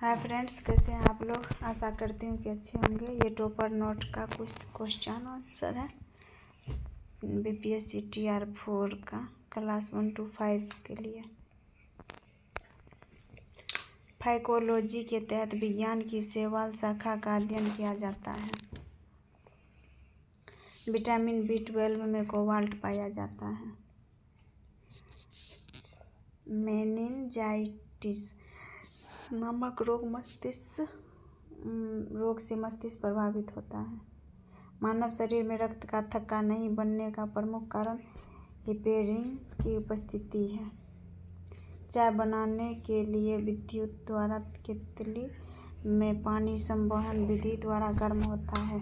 Hi friends, कैसे हैं आप लोग। आशा करती हूँ कि अच्छे होंगे। ये टॉपर नोट का कुछ क्वेश्चन आंसर है BPSC TR 4 का क्लास 1 to 5 के लिए। फाइकोलॉजी के तहत विज्ञान की शैवाल शाखा का अध्ययन किया जाता है। विटामिन B12 में कोबाल्ट पाया जाता है। मेनिंजाइटिस नामक रोग से मस्तिष्क प्रभावित होता है। मानव शरीर में रक्त का थक्का नहीं बनने का प्रमुख कारण हिपेरिन की उपस्थिति है। चाय बनाने के लिए विद्युत द्वारा केतली में पानी संवहन विधि द्वारा गर्म होता है।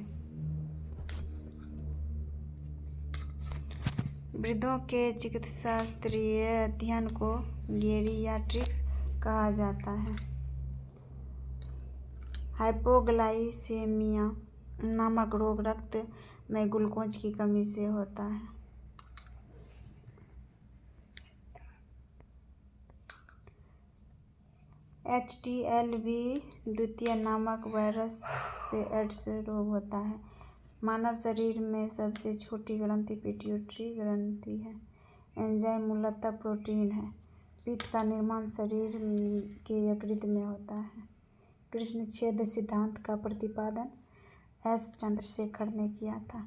वृद्धों के चिकित्साशास्त्रीय अध्ययन को गेरियाट्रिक्स कहा जाता है। हाइपोग्लाइसेमिया नामक रोग रक्त में ग्लूकोज की कमी से होता है। HTLV द्वितीय नामक वायरस से एड्स रोग होता है। मानव शरीर में सबसे छोटी ग्रंथि पिट्यूटरी ग्रंथि है। एंजाइम मूलतः प्रोटीन है। पित्त का निर्माण शरीर के यकृत में होता है। कृष्ण छेद सिद्धांत का प्रतिपादन S. चंद्रशेखर ने किया था।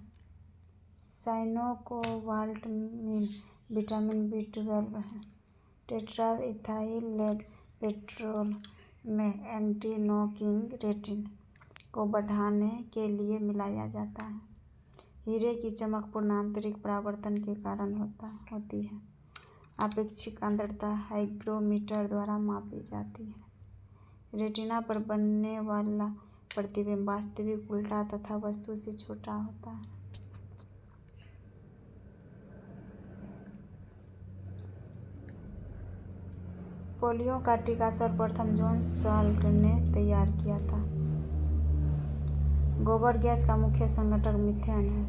साइनोकोबाल्ट में विटामिन B12 है। टेट्रा इथाइल लेड पेट्रोल में एंटी नॉकिंग रेटिन को बढ़ाने के लिए मिलाया जाता है। हीरे की चमक पूर्ण आंतरिक परावर्तन के कारण होती है। आपेक्षिक आर्द्रता हाइग्रोमीटर द्वारा मापी जाती है। रेटिना पर बनने वाला प्रतिबिंब वास्तविक उल्टा तथा वस्तु से छोटा होता है। पोलियो का टीका सर्वप्रथम जॉन साल्क ने तैयार किया था। गोबर गैस का मुख्य संघटक मीथेन है।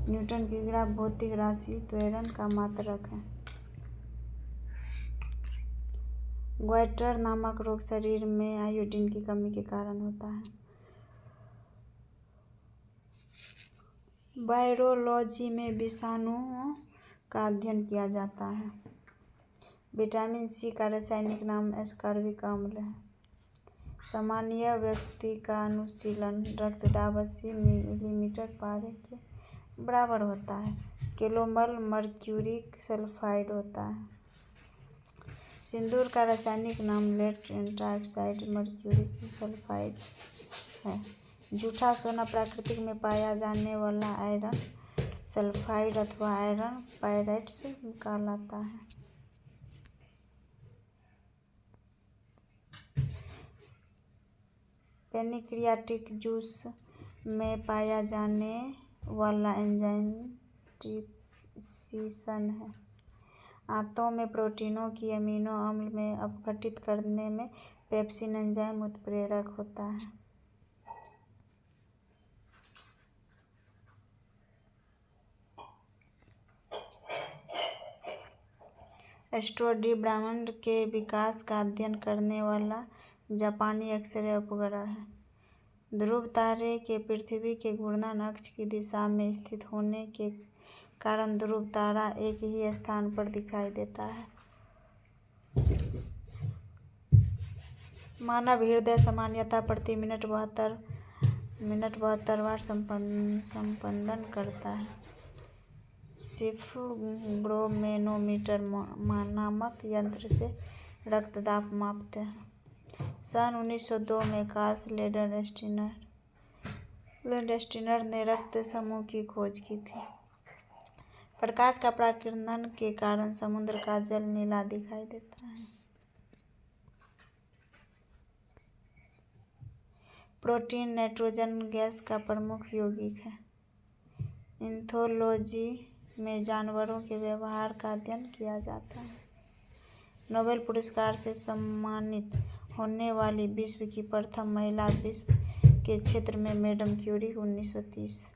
न्यूटन की ग्राफ भौतिक राशि त्वरण का मात्रक है। ग्वाइटर नामक रोग शरीर में आयोडीन की कमी के कारण होता है। वायरोलॉजी में विषाणुओं का अध्ययन किया जाता है। विटामिन C का रासायनिक नाम एस्कॉर्बिक अम्ल है। सामान्य व्यक्ति का अनुशीलन रक्तदाब 80 मिलीमीटर पारे के बराबर होता है। कैलोमल मर्क्यूरिक सल्फाइड होता है। सिंदूर का रासायनिक नाम लेड एंटाऑक्साइड मर्क्यूरिक सल्फाइड है। जूठा सोना प्राकृतिक में पाया जाने वाला आयरन सल्फाइड अथवा आयरन पायराइट्स कहलाता है। पेनक्रियाटिक जूस में पाया जाने वाला एंजाइम ट्रिप्सिन है। आंतों में प्रोटीनों की अमीनो अम्ल में अपघटित करने में पेप्सिन एंजाइम उत्प्रेरक होता है। एस्ट्रोडी ब्रह्मांड के विकास का अध्ययन करने वाला जापानी एक्सरे उपग्रह है। ध्रुव तारे के पृथ्वी के घूर्णन अक्ष की दिशा में स्थित होने के कारण ध्रुव तारा एक ही स्थान पर दिखाई देता है। मानव हृदय सामान्यतः प्रति मिनट 72 बार संपंदन करता है। स्फिग्नोमेनोमीटर नामक यंत्र से रक्तदाब मापते हैं। सन 1902 में कार्ल लैंडस्टीनर ने रक्त समूह की खोज की थी। प्रकाश का परावर्तन के कारण समुद्र का जल नीला दिखाई देता है। प्रोटीन नाइट्रोजन गैस का प्रमुख यौगिक है। इथोलॉजी में जानवरों के व्यवहार का अध्ययन किया जाता है। नोबेल पुरस्कार से सम्मानित होने वाली विश्व की प्रथम महिला विश्व के क्षेत्र में मैडम क्यूरी 1930।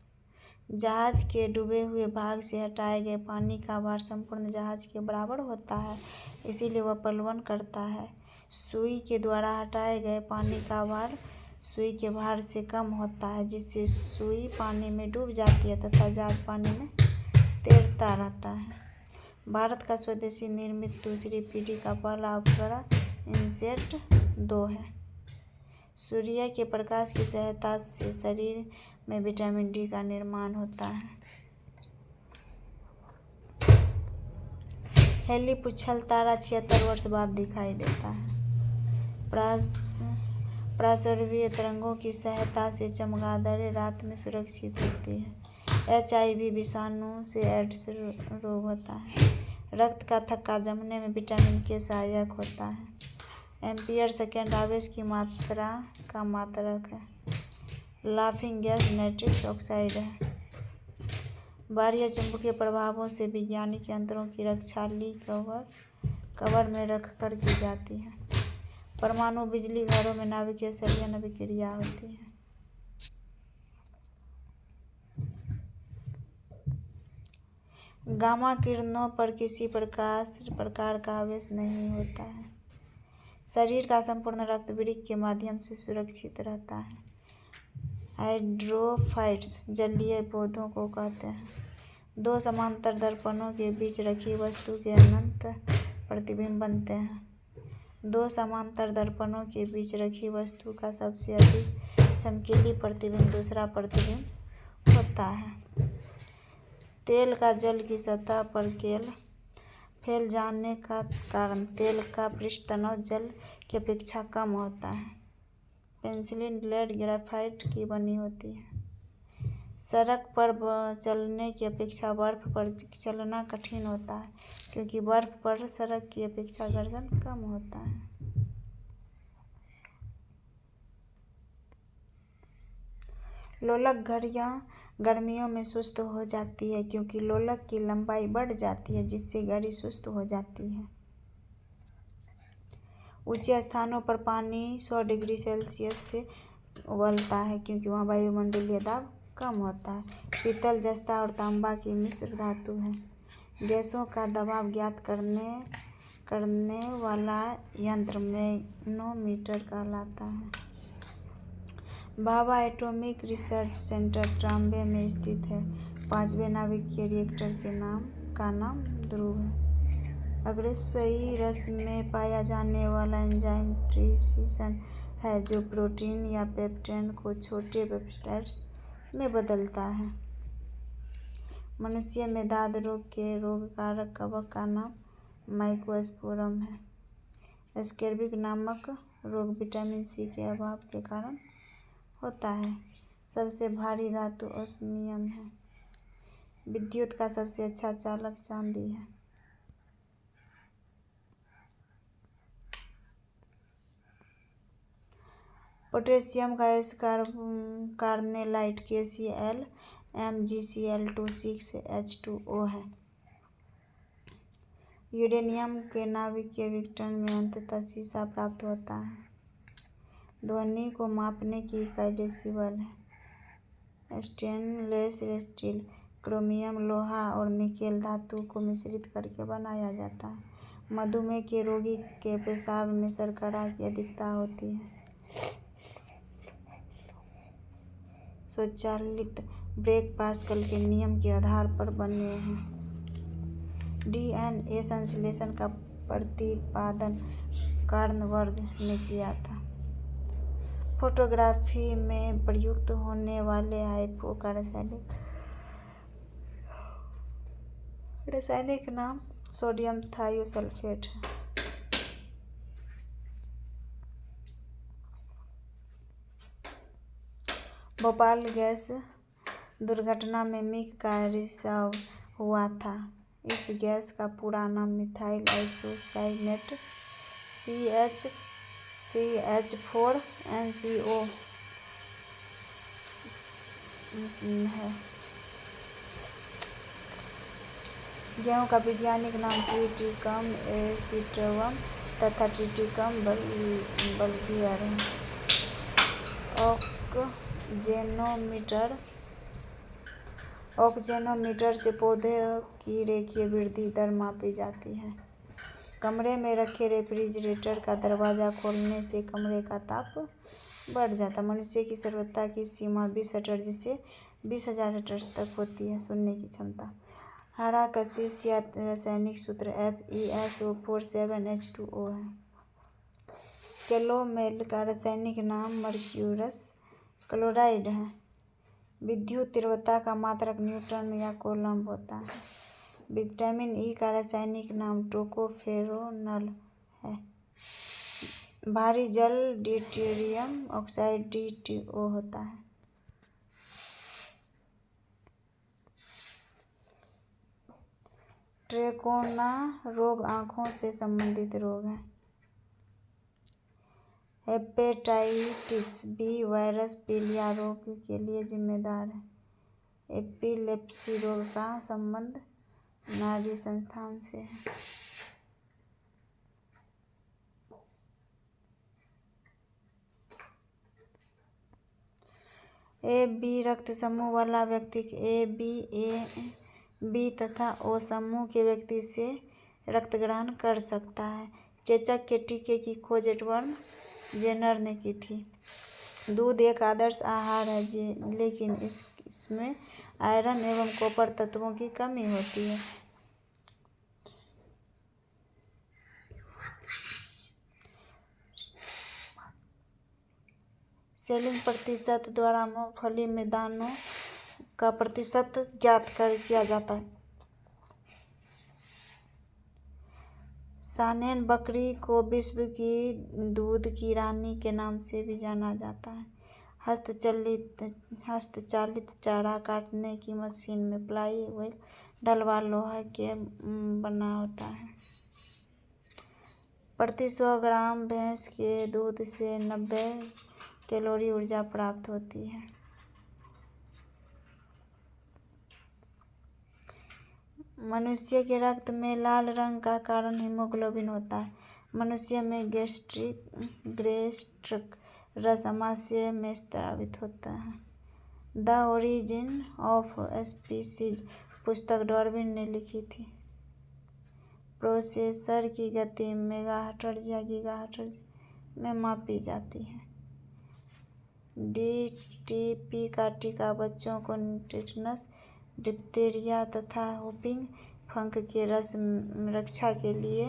जहाज के डूबे हुए भाग से हटाए गए पानी का भार संपूर्ण जहाज के बराबर होता है, इसीलिए वह प्लावन करता है। सुई के द्वारा हटाए गए पानी का भार सुई के भार से कम होता है, जिससे सुई पानी में डूब जाती है तथा जहाज पानी में तैरता रहता है। भारत का स्वदेशी निर्मित दूसरी पीढ़ी का पहला उपग्रह इनसैट 2 है। सूर्य के प्रकाश की सहायता से शरीर में विटामिन डी का निर्माण होता है। हेली पुच्छल तारा 76 वर्ष बाद दिखाई देता है। प्रासर्वीय तरंगों की सहायता से चमगादड़ें रात में सुरक्षित होती है। HIV विषाणु से एड्स रोग होता है। रक्त का थक्का जमने में विटामिन के सहायक होता है। एम्पियर सेकेंड आवेश की मात्रा का मात्रक है। लाफिंग गैस नाइट्रस ऑक्साइड है। बाह्य चुंबकीय प्रभावों से वैज्ञानिक यंत्रों की रक्षा ली कवर में रखकर की जाती है। परमाणु बिजली घरों में नाभिकीय संलयन अभिक्रिया होती है। गामा किरणों पर किसी प्रकार का आवेश नहीं होता है। शरीर का संपूर्ण रक्त वृक्क के माध्यम से सुरक्षित रहता है। हाइड्रोफाइट्स जलीय पौधों को कहते हैं। 2 समांतर दर्पणों के बीच रखी वस्तु के अनंत प्रतिबिंब बनते हैं। 2 समांतर दर्पणों के बीच रखी वस्तु का सबसे अधिक चमकीली प्रतिबिंब दूसरा प्रतिबिंब होता है। तेल का जल की सतह पर फैल जाने का कारण तेल का पृष्ठ तनाव जल की अपेक्षा कम होता है। पेनिसिलिन लेड ग्रेफाइट की बनी होती है। सड़क पर चलने की अपेक्षा बर्फ पर चलना कठिन होता है, क्योंकि बर्फ पर सड़क की अपेक्षा घर्षण कम होता है। लोलक घड़ियां गर्मियों में सुस्त हो जाती है, क्योंकि लोलक की लंबाई बढ़ जाती है, जिससे घड़ी सुस्त हो जाती है। ऊंचे स्थानों पर पानी 100 डिग्री सेल्सियस से उबलता है, क्योंकि वहाँ वायुमंडलीय दाब कम होता है। पीतल, जस्ता और तांबा की मिश्र धातु है। गैसों का दबाव ज्ञात करने वाला यंत्र मैग्नोमीटर कहलाता है। Bhabha atomic research centre Trombay में स्थित है। 5वें नाभिकीय रिएक्टर का नाम ध्रुव है। अग्रसेयी रस में पाया जाने वाला एंजाइम ट्रांजिशन है, जो प्रोटीन या पेप्टाइड को छोटे पेप्टाइड्स में बदलता है। मनुष्य में दाद रोग के रोगकारक कवक का नाम माइकोस्पोरम है। स्कैर्बिक नामक रोग विटामिन सी के अभाव के कारण होता है। सबसे भारी धातु ओस्मियम है। विद्युत का सबसे अच्छा चालक चांदी है। पोटेशियम का कार्नेलाइट KCl MgCl26H2O है। यूरेनियम के नाभिकीय विघटन में अंततः सीसा प्राप्त होता है। ध्वनि को मापने की इकाई डेसिबल है। स्टेनलेस स्टील क्रोमियम, लोहा और निकेल धातु को मिश्रित करके बनाया जाता है। मधुमेह के रोगी के पेशाब में शर्करा की अधिकता होती है। स्वचालित ब्रेक पास्कल के नियम के आधार पर बने हैं। DNA संश्लेषण का प्रतिपादन कार्नबर्ग ने किया था। फोटोग्राफी में प्रयुक्त होने वाले हाइपो का रासायनिक नाम सोडियम थायोसल्फेट है। भोपाल गैस दुर्घटना में मिग का रिसाव हुआ था। इस गैस का पूरा नाम मिथाइल आइसोसाइनेट CH4NCO है। गेहूं का वैज्ञानिक नाम ट्रिटिकम एसिटिवम तथा ट्रिटिकम बल्बियर है। ऑक्जेनोमीटर से पौधे की रेखीय वृद्धि दर मापी जाती है। कमरे में रखे रेफ्रिजरेटर का दरवाज़ा खोलने से कमरे का ताप बढ़ जाता है। मनुष्य की सर्वोच्च की सीमा 20 हर्ट्ज से 20,000 हर्ट्ज तक होती है। सुनने की क्षमता। हरा कशिश या रासायनिक सूत्र FeSO47H2O है। कैलोमेल का रासायनिक नाम मर्क्यूरस क्लोराइड है। विद्युत तीव्रता का मात्रक न्यूटन या कोलम्ब होता है। विटामिन ई का रासायनिक नाम टोकोफेरोल है। भारी जल ड्यूटेरियम ऑक्साइड DTO होता है। ट्रेकोना रोग आँखों से संबंधित रोग है। हेपेटाइटिस बी वायरस पीलिया रोग के लिए जिम्मेदार है। एपिलेप्सी रोग का संबंध नाड़ी संस्थान से है। AB रक्त समूह वाला व्यक्ति AB तथा O समूह के व्यक्ति से रक्त ग्रहण कर सकता है। चेचक के टीके की खोज एडवर्ड जेनर ने की थी। दूध एक आदर्श आहार है लेकिन इसमें आयरन एवं कॉपर तत्वों की कमी होती है। सेलिंग प्रतिशत द्वारा मूंगफली में दानों का प्रतिशत ज्ञात किया जाता है। सानेन बकरी को विश्व की दूध की रानी के नाम से भी जाना जाता है। हस्तचालित चारा काटने की मशीन में प्लाई व्हील ढलवा लोहा के बना होता है। प्रति 100 ग्राम भैंस के दूध से 90 कैलोरी ऊर्जा प्राप्त होती है। मनुष्य के रक्त में लाल रंग का कारण हीमोग्लोबिन होता है। मनुष्य में गैस्ट्रिक रस आमाशय में स्रावित होता है। द ओरिजिन ऑफ स्पीसीज पुस्तक डार्विन ने लिखी थी। प्रोसेसर की गति मेगाहर्ट्ज या गीगाहर्ट्ज में मापी जाती है। DTP का टीका बच्चों को टिटनस, डिप्थीरिया तथा व्हूपिंग फंक के रक्षा के लिए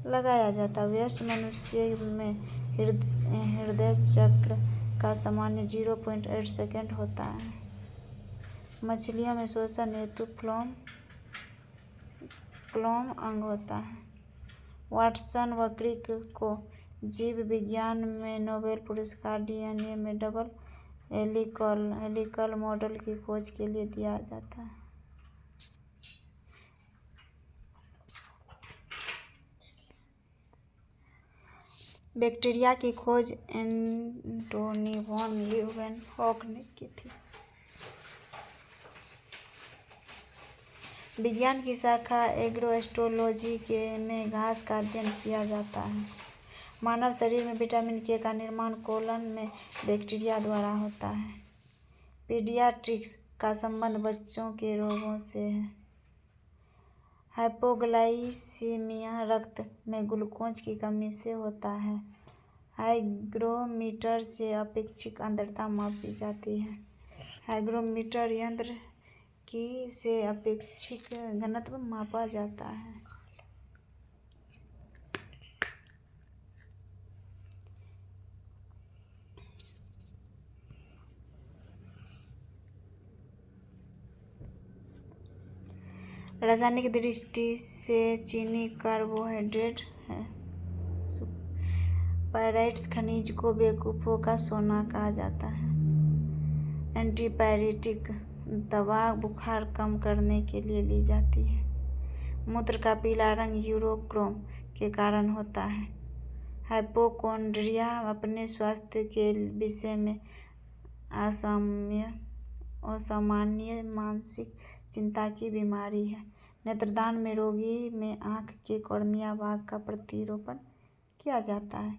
लगाया जाता है। वयस्क मनुष्य में हृदय चक्र का समय 0.8 सेकंड होता है। मछलियों में श्वसन हेतु फ्लोएम अंग होता है। वाटसन व क्रिक को जीव विज्ञान में नोबेल पुरस्कार DNA में डबल हेलिकल मॉडल की खोज के लिए दिया जाता है। बैक्टीरिया की खोज एंटोनी वॉन लीeuwenhoek ने की थी। विज्ञान की शाखा एग्रोएस्ट्रोलॉजी में घास का अध्ययन किया जाता है। मानव शरीर में विटामिन K का निर्माण कोलन में बैक्टीरिया द्वारा होता है। पीडियाट्रिक्स का संबंध बच्चों के रोगों से है। हाइपोग्लाइसीमिया रक्त में ग्लूकोज की कमी से होता है। हाइग्रोमीटर से अपेक्षित आर्द्रता मापी जाती है। हाइग्रोमीटर यंत्र से अपेक्षित घनत्व मापा जाता है। रासायनिक दृष्टि से चीनी कार्बोहाइड्रेट है। पायराइट्स खनिज को बेवकूफ़ों का सोना कहा जाता है। एंटीपायरेटिक दवा बुखार कम करने के लिए ली जाती है। मूत्र का पीला रंग यूरोक्रोम के कारण होता है। हाइपोकोंड्रिया अपने स्वास्थ्य के विषय में असामान्य मानसिक चिंता की बीमारी है। नेत्रदान में रोगी में आँख के कॉर्निया भाग का प्रतिरोपण किया जाता है।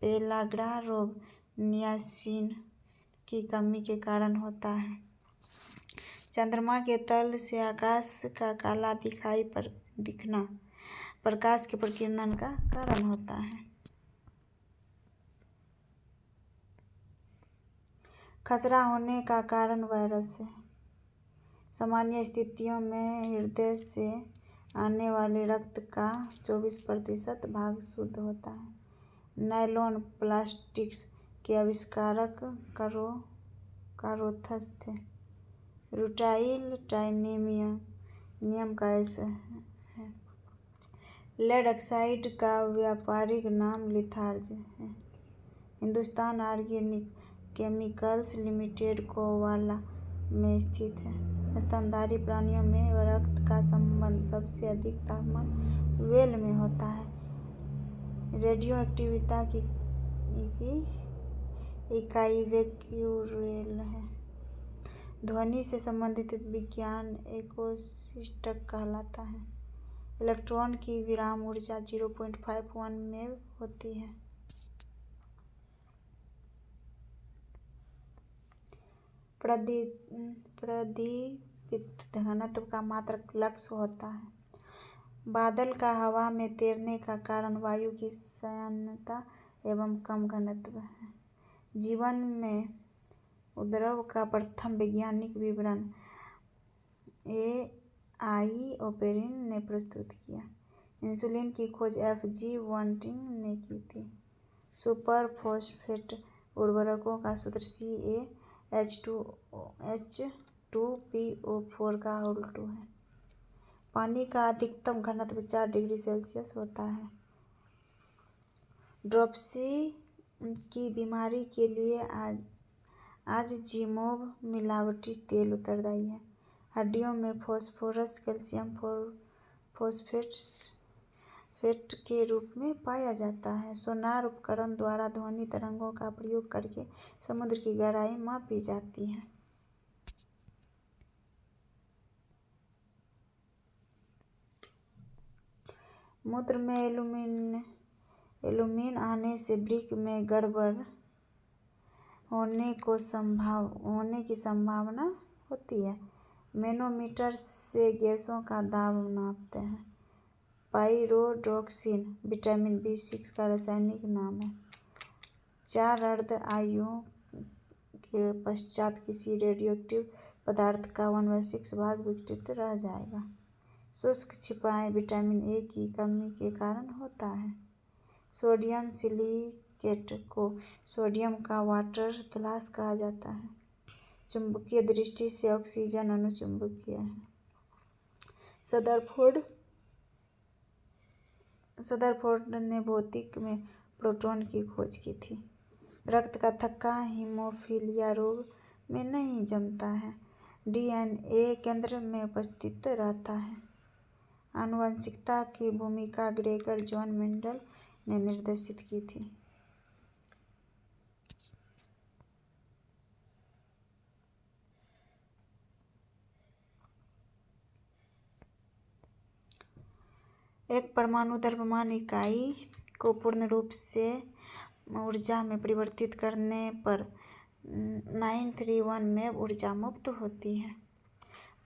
पेलाग्रा रोग नियासिन की कमी के कारण होता है। चंद्रमा के तल से आकाश का काला दिखना प्रकाश के प्रकीर्णन का कारण होता है। खसरा होने का कारण वायरस है। सामान्य स्थितियों में हृदय से आने वाले रक्त का 24% भाग शुद्ध होता है। नायलॉन प्लास्टिक्स के आविष्कारक कारोथस थे। रूटाइल टाइटेनियम का ऐसा है। लेड ऑक्साइड का व्यापारिक नाम लिथार्ज है। हिंदुस्तान ऑर्गेनिक केमिकल्स लिमिटेड कोवाला में स्थित है। स्तनधारी प्राणियों में रक्त का संबंध सबसे अधिक तापमान वेल में होता है। रेडियोएक्टिविटी की इकाई बेक्यूरेल है। ध्वनि से संबंधित विज्ञान एकोस्टिक कहलाता है। इलेक्ट्रॉन की विराम ऊर्जा 0.51 में होती है। प्रदीप्त घनत्व का मात्रक लक्ष्य होता है। बादल का हवा में तैरने का कारण वायु की संयमता एवं कम घनत्व है। जीवन में उद्भव का प्रथम वैज्ञानिक विवरण ए.आई. ओपेरिन ने प्रस्तुत किया। इंसुलिन की खोज F.G. बंटिंग ने की थी। सुपर फॉस्फेट उर्वरकों का सूत्र CaH2PO4 का उल्टू है। पानी का अधिकतम घनत्व 4 डिग्री सेल्सियस होता है। ड्रोप्सी की बीमारी के लिए आजजीमोव मिलावटी तेल उत्तरदायी है। हड्डियों में फास्फोरस कैल्शियम फॉस्फेट के रूप में पाया जाता है। सोनार उपकरण द्वारा ध्वनि तरंगों का प्रयोग करके समुद्र की गहराई मापी जाती है। मूत्र में एल्यूमिन आने से वृक्क में गड़बड़ होने की संभावना होती है। मैनोमीटर से गैसों का दाब नापते हैं। पाइरोडॉक्सिन विटामिन B6 का रासायनिक नाम है। 4 अर्ध आयुओं के पश्चात किसी रेडियोएक्टिव पदार्थ का 1/6 भाग विघटित रह जाएगा। शुष्क छिपाएं विटामिन A की कमी के कारण होता है। सोडियम सिलिकेट को सोडियम का वाटर ग्लास कहा जाता है। चुंबकीय दृष्टि से ऑक्सीजन अनुचुंबकीय है। रदरफोर्ड ने भौतिक में प्रोटॉन की खोज की थी। रक्त का थक्का हीमोफीलिया रोग में नहीं जमता है। DNA केंद्र में उपस्थित रहता है। आनुवंशिकता की भूमिका ग्रेगर जॉन मेंडल ने निर्देशित की थी। एक परमाणु द्रव्यमान इकाई को पूर्ण रूप से ऊर्जा में परिवर्तित करने पर 931 में ऊर्जा मुक्त होती है।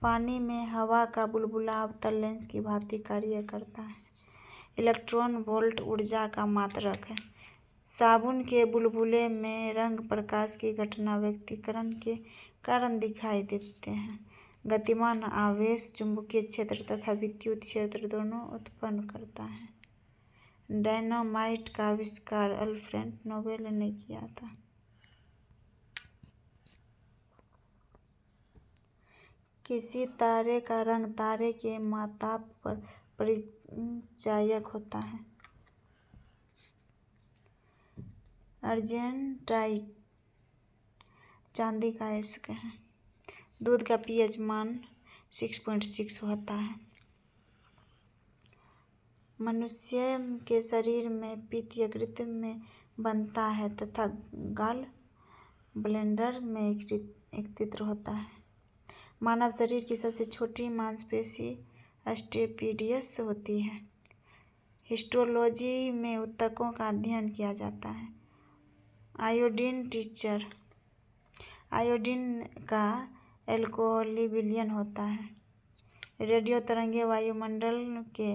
पानी में हवा का बुलबुला अवतल लेंस की भांति कार्य करता है। इलेक्ट्रॉन वोल्ट ऊर्जा का मात्रक है। साबुन के बुलबुले में रंग प्रकाश की घटना व्यक्तीकरण के कारण दिखाई देते हैं। गतिमान आवेश चुंबकीय क्षेत्र तथा विद्युत क्षेत्र दोनों उत्पन्न करता है। डायनामाइट का आविष्कार अल्फ्रेड नोबेल ने किया था। किसी तारे का रंग तारे के माताप पर परिचायक होता है। अर्जेंटाइट चांदी का अयस्क है। दूध का pH मान 6.6 होता है। मनुष्य के शरीर में पित्त यकृत में बनता है तथा गॉल ब्लैडर में एकत्रित होता है। मानव शरीर की सबसे छोटी मांसपेशी स्टेपिडियस होती है। हिस्टोलॉजी में ऊतकों का अध्ययन किया जाता है। आयोडीन का एल्कोहली विलयन होता है। रेडियो तरंगें वायुमंडल के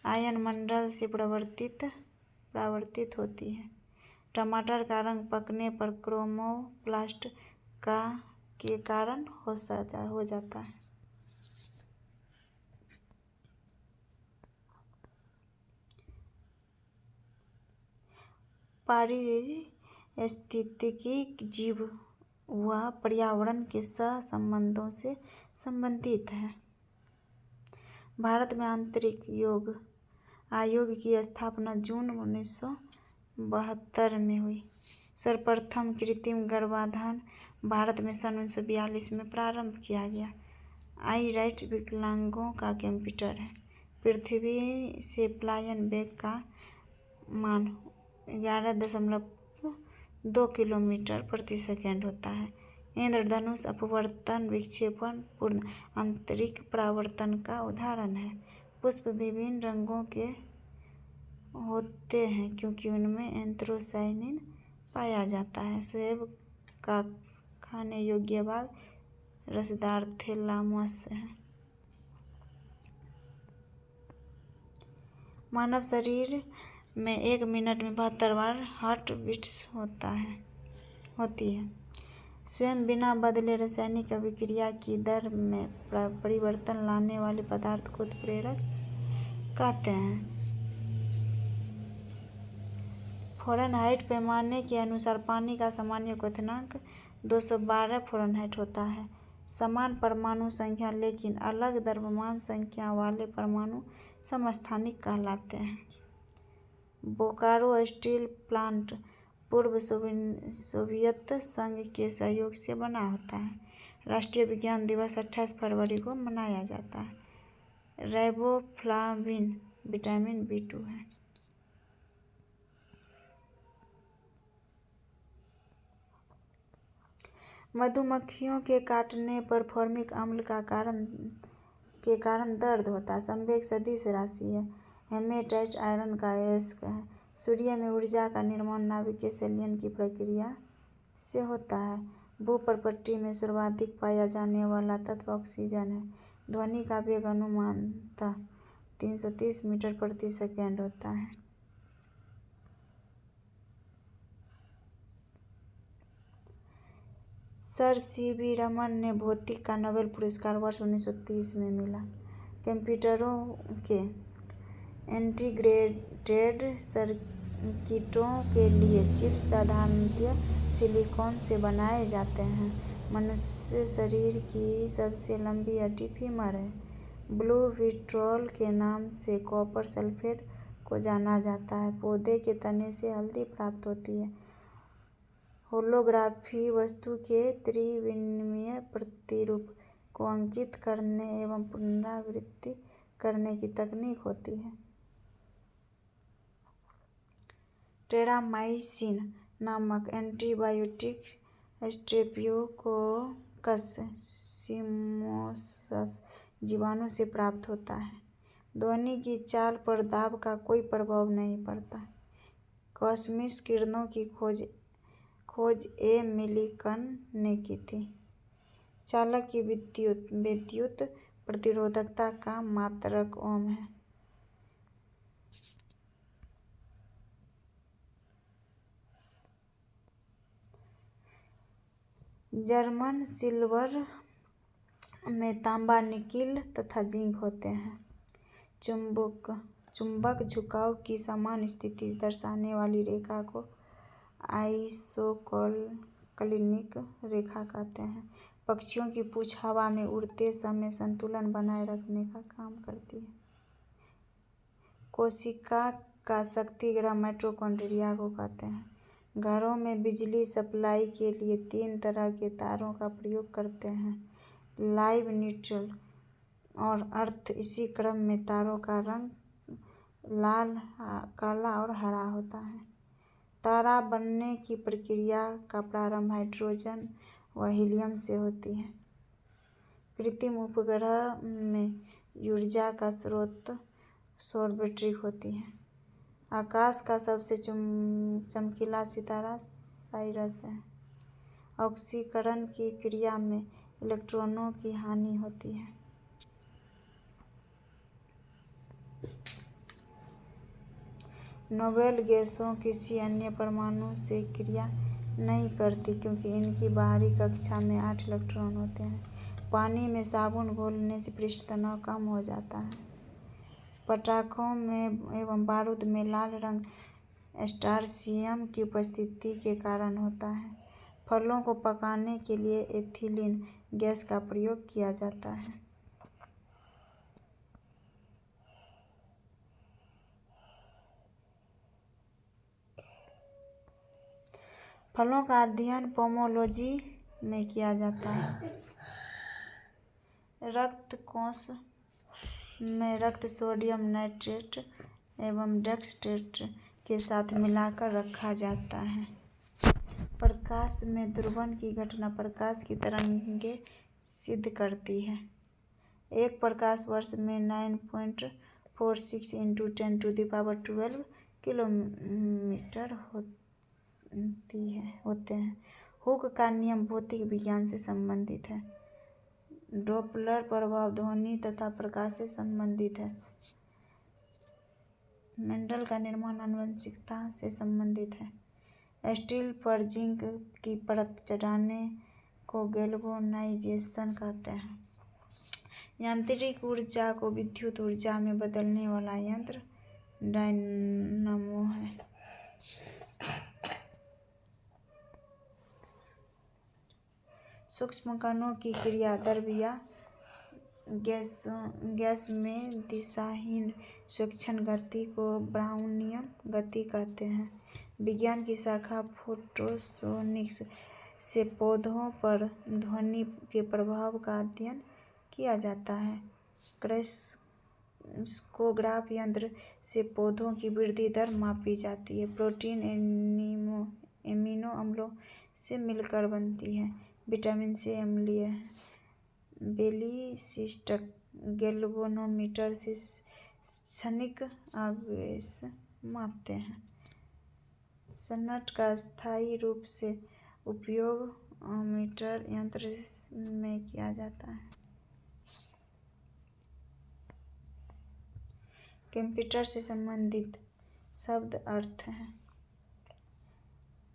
आयन मंडल से परावर्तित होती है। टमाटर का रंग पकने पर क्रोमोप्लास्ट के कारण हो जाता है। पारिस्थितिकी जीव व पर्यावरण के सहसंबंधों से संबंधित है। भारत में आंतरिक आयोग की स्थापना जून 1972 में हुई। सर्वप्रथम कृत्रिम गर्भाधान भारत में सन 1942 में प्रारंभ किया गया। आईराइट विकलांगों का कंप्यूटर है। पृथ्वी से पलायन वेग का मान 11.2 किलोमीटर प्रति सेकंड होता है। इंद्रधनुष अपवर्तन विक्षेपण पूर्ण आंतरिक परावर्तन का उदाहरण है। पुष्प विभिन्न रंगों के होते हैं क्योंकि उनमें एंथ्रोसायनिन पाया जाता है। सेब का खाने योग्य भाग रसदार थैलामस है। मानव शरीर में 1 मिनट में 72 बार हार्ट बीट्स होती है। स्वयं बिना बदले रासायनिक अभिक्रिया की दर में परिवर्तन लाने वाले पदार्थ को उत्प्रेरक कहते हैं। फ़ारेनहाइट पैमाने के अनुसार पानी का सामान्य क्वथनांक 212 फ़ारेनहाइट होता है। समान परमाणु संख्या लेकिन अलग द्रव्यमान संख्या वाले परमाणु समस्थानिक कहलाते हैं। बोकारो स्टील प्लांट पूर्व सोवियत संघ के सहयोग से बना होता है। राष्ट्रीय विज्ञान दिवस 28 फरवरी को मनाया जाता है। राइबोफ्लाविन विटामिन B2 है। मधुमक्खियों के काटने पर फॉर्मिक अम्ल के कारण दर्द होता है। संवेग सदिश राशि है। हेमेटाइट आयरन का अयस्क है। सूर्य में ऊर्जा का निर्माण नाभिकीय संलयन की प्रक्रिया से होता है। भूपर्पट्टी में सर्वाधिक पाया जाने वाला तत्व ऑक्सीजन है। ध्वनि का वेग अनुमानतः 330 मीटर प्रति सेकंड होता है। Sir C.V. रमन ने भौतिकी का नोबेल पुरस्कार वर्ष 1930 में मिला। कंप्यूटरों के इंटीग्रेटेड सर्किटों के लिए चिप्स साधारणतः सिलिकॉन से बनाए जाते हैं। मनुष्य शरीर की सबसे लंबी हड्डी फीमर है। ब्लू विट्रोल के नाम से कॉपर सल्फेट को जाना जाता है। पौधे के तने से हल्दी प्राप्त होती है। होलोग्राफी वस्तु के त्रिविमीय प्रतिरूप को अंकित करने एवं पुनरावृत्ति करने की तकनीक होती है। टेरामाइसिन नामक एंटीबायोटिक स्ट्रेप्टोकोकस सीमोसस जीवाणु से प्राप्त होता है। ध्वनि की चाल पर दाब का कोई प्रभाव नहीं पड़ता। कॉस्मिक किरणों की खोज ए. मिलिकन ने की थी। चालक की विद्युत प्रतिरोधकता का मात्रक ओम है। जर्मन सिल्वर में तांबा, निकिल तथा जिंक होते हैं। चुंबक झुकाव की समान स्थिति दर्शाने वाली रेखा को आइसोक्लिनिक रेखा कहते हैं। पक्षियों की पूंछ हवा में उड़ते समय संतुलन बनाए रखने का काम करती है। कोशिका का शक्ति ग्रह माइटोकॉन्ड्रिया को कहते हैं। घरों में बिजली सप्लाई के लिए 3 तरह के तारों का प्रयोग करते हैं, लाइव, न्यूट्रल और अर्थ। इसी क्रम में तारों का रंग लाल, काला और हरा होता है। तारा बनने की प्रक्रिया का प्रारंभ हाइड्रोजन व हीलियम से होती है। कृत्रिम उपग्रह में ऊर्जा का स्रोत सौर बैटरी होती है। आकाश का सबसे चमकीला सितारा साइरस है। ऑक्सीकरण की क्रिया में इलेक्ट्रॉनों की हानि होती है। नोबेल गैसों किसी अन्य परमाणु से क्रिया नहीं करती क्योंकि इनकी बाहरी कक्षा में 8 इलेक्ट्रॉन होते हैं। पानी में साबुन घोलने से पृष्ठ तनाव कम हो जाता है। पटाखों में एवं बारूद में लाल रंग स्ट्रासियम की उपस्थिति के कारण होता है। फलों को पकाने के लिए एथिलीन गैस का प्रयोग किया जाता है। फलों का अध्ययन पोमोलॉजी में किया जाता है। रक्त कोश में रक्त सोडियम नाइट्रेट एवं डेक्सट्रेट के साथ मिलाकर रखा जाता है। प्रकाश में ध्रुवण की घटना प्रकाश की तरंगें सिद्ध करती है। एक प्रकाश वर्ष में 9.46 × 10⁻12 किलोमीटर होते हैं। हुक का नियम भौतिक विज्ञान से संबंधित है। डॉपलर प्रभाव ध्वनि तथा प्रकाश से संबंधित है। मेंडल का निर्माण आनुवंशिकता से संबंधित है। स्टील पर जिंक की परत चढ़ाने को गैल्वेनाइजेशन कहते हैं। यांत्रिक ऊर्जा को विद्युत ऊर्जा में बदलने वाला यंत्र डायनामो है। सूक्ष्म कणों की क्रिया द्रव्य गैस में दिशाहीन स्वेच्छन गति को ब्राउनियन गति कहते हैं। विज्ञान की शाखा फोटोसोनिक्स से पौधों पर ध्वनि के प्रभाव का अध्ययन किया जाता है। क्राइस्कोग्राफ यंत्र से पौधों की वृद्धि दर मापी जाती है। प्रोटीन एमिनो अम्लों से मिलकर बनती है। विटामिन सी अम्लीय है। बेलिसिस्टक गैल्वेनोमीटर से क्षणिक आवेश मापते हैं। सनट का स्थायी रूप से उपयोग अमीटर यंत्र में किया जाता है। कंप्यूटर से संबंधित शब्द अर्थ हैं।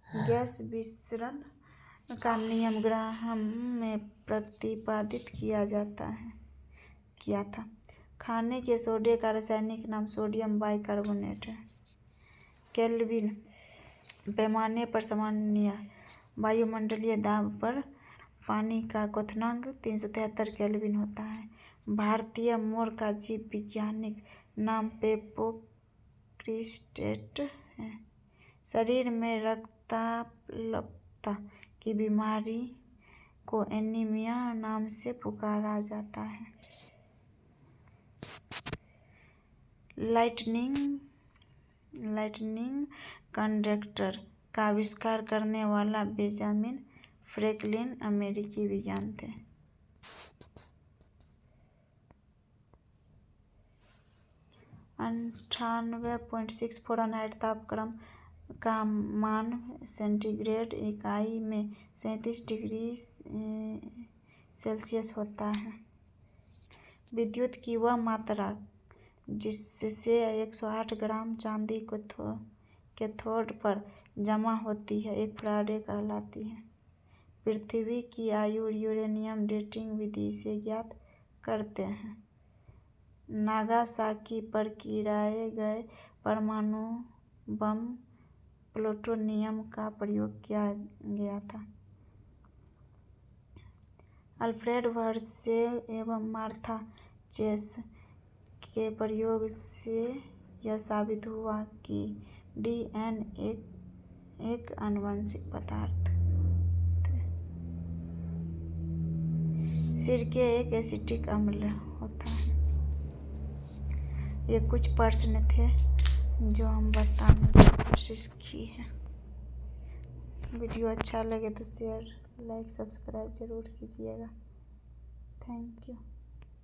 गैस विसरण का नियम ग्राहम में प्रतिपादित किया था। खाने के सोडे का रासायनिक नाम सोडियम बाइकार्बोनेट है। केल्विन पैमाने पर सामान्य वायुमंडलीय दाब पर पानी का क्वथनांक 373 केल्विन होता है। भारतीय मोर का जीव वैज्ञानिक नाम पेपोक्रिस्टेट है। शरीर में रक्ताल्पता की बीमारी को एनीमिया नाम से पुकारा जाता है। लाइटनिंग कंडक्टर का आविष्कार करने वाला बेंजामिन फ्रैंकलिन अमेरिकी विज्ञानी थे। 98.6 फ़ारेनहाइट तापक्रम का मान सेंटीग्रेड इकाई में 37 डिग्री सेल्सियस होता है। विद्युत की वह मात्रा जिससे 108 ग्राम चांदी कैथोड पर जमा होती है एक फैराडे कहलाती है। पृथ्वी की आयु यूरेनियम डेटिंग विधि से ज्ञात करते हैं। नागासाकी पर गिराए गए परमाणु बम प्लूटोनियम का प्रयोग किया गया था। अल्फ्रेड हर्शे एवं मार्था चेस के प्रयोग से यह साबित हुआ कि डीएनए एक आनुवंशिक पदार्थ है। सिरके एक एसिटिक अम्ल होता है। ये कुछ प्रश्न थे जो हम बताने की कोशिश की है। वीडियो अच्छा लगे तो शेयर, लाइक, सब्सक्राइब जरूर कीजिएगा। Thank you.